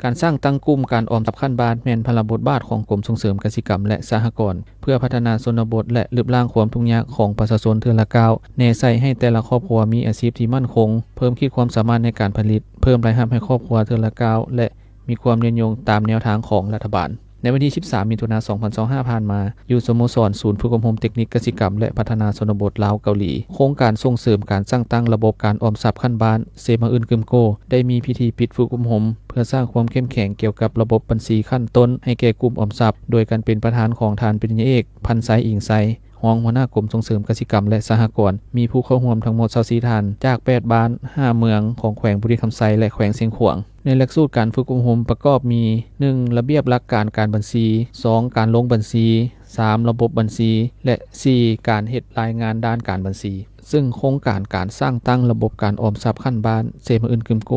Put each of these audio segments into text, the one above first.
การสร้างตั้งกลุ่มการออมทรัพย์ขั้นบ้านแม่นพลบทบาทของกรมส่งเสริมกสิกรรมและสหกรณ์เพื่อพัฒนาชนบทและลดล้างความทุกข์ยากของประชาชนเทื่อละก้าวแน่ใส่ให้แต่ละครอบครัวมีอาชีพที่มั่นคงเพิ่มขีดความสามารถในการผลิตเพิ่มรายรับให้ครอบครัวเทื่อละก้าวและมีความยืนยงตามแนวทางของรัฐบาลในวันที่13มิถุนายน2025ผ่านมาอยู่สโมสรศูนย์ฝึกอบรมเทคนิคกสิกรรมและพัฒนาชนบทลาวเกาหลีโครงการส่งเสริมการสร้างตั้งระบบการออมทรัพย์ขั้นบ้านเซมาอื่นกึมโกได้มีพิธีปิดฝึกอบรมเพื่อสร้างความเข้มแข็งเกี่ยวกับระบบบัญชีขั้นต้นให้แก่กลุ่มออมทรัพย์โดยการเป็นประธานของทานปริญญาเอกพันไซอิงไซรองหัวหน้ากรมส่งเสริมกสิกรรมและสหกรณ์มีผู้เข้าร่วมทั้งหมด24ท่านจาก8บ้าน5เมืองของแขวงบุรีคำไซและแขวงเชียงขวางในหลักสูตรการฝึกอบรมประกอบมี 1. ระเบียบหลักการการบัญชี 2. การลงบัญชี 3. ระบบบัญชีและ 4. การเฮ็ดรายงานด้านการบัญชีซึ่งโครงการการสร้างตั้งระบบการออมทรัพย์ขั้นบ้านเซมาอื่นกึมโก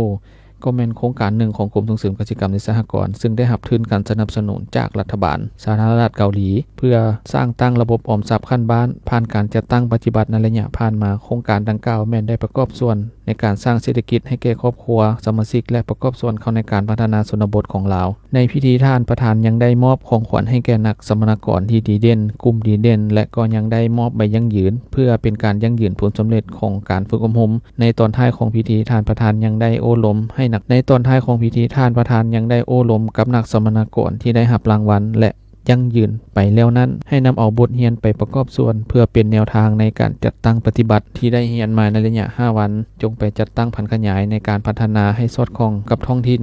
ก็แม่นโครงการหนึ่งของกรมส่งเสริมกสิกรรมและสหกรณ์ซึ่งได้รับทุนการสนับสนุนจากรัฐบาลสาธารณรัฐเกาหลีเพื่อสร้างตั้งระบบออมทรัพย์ขั้นบ้านผ่านการจัดตั้งปฏิบัติในระยะผ่านมาโครงการดังกล่าวแม่นได้ประกอบส่วนในการสร้างเศรษฐกิจให้แก่ครอบครัวสมาชิกและประกอบส่วนเข้าในการพัฒนาชนบทของลาวในพิธีท่านประธานยังได้มอบของขวัญให้แก่นักสัมมนากรที่ดีเด่นกลุ่มดีเด่นและก็ยังได้มอบใบยั่งยืนเพื่อเป็นการยั่งยืนผลสำเร็จของการฝึกอบรมในตอนท้ายของพิธีท่านประธานยังได้โอ้ล้มให้นักในตอนท้ายของพิธีท่านประธานยังได้โอ้ล้มกับนักสัมมนากรที่ได้รับรางวัลและยั่งยืนไปแล้วนั้นให้นำเอาบทเรียนไปประกอบส่วนเพื่อเป็นแนวทางในการจัดตั้งปฏิบัติที่ได้เรียนมาในระยะ5วันจงไปจัดตั้งผันขยายในการพัฒนาให้สอดคล้องกับท้องถิ่น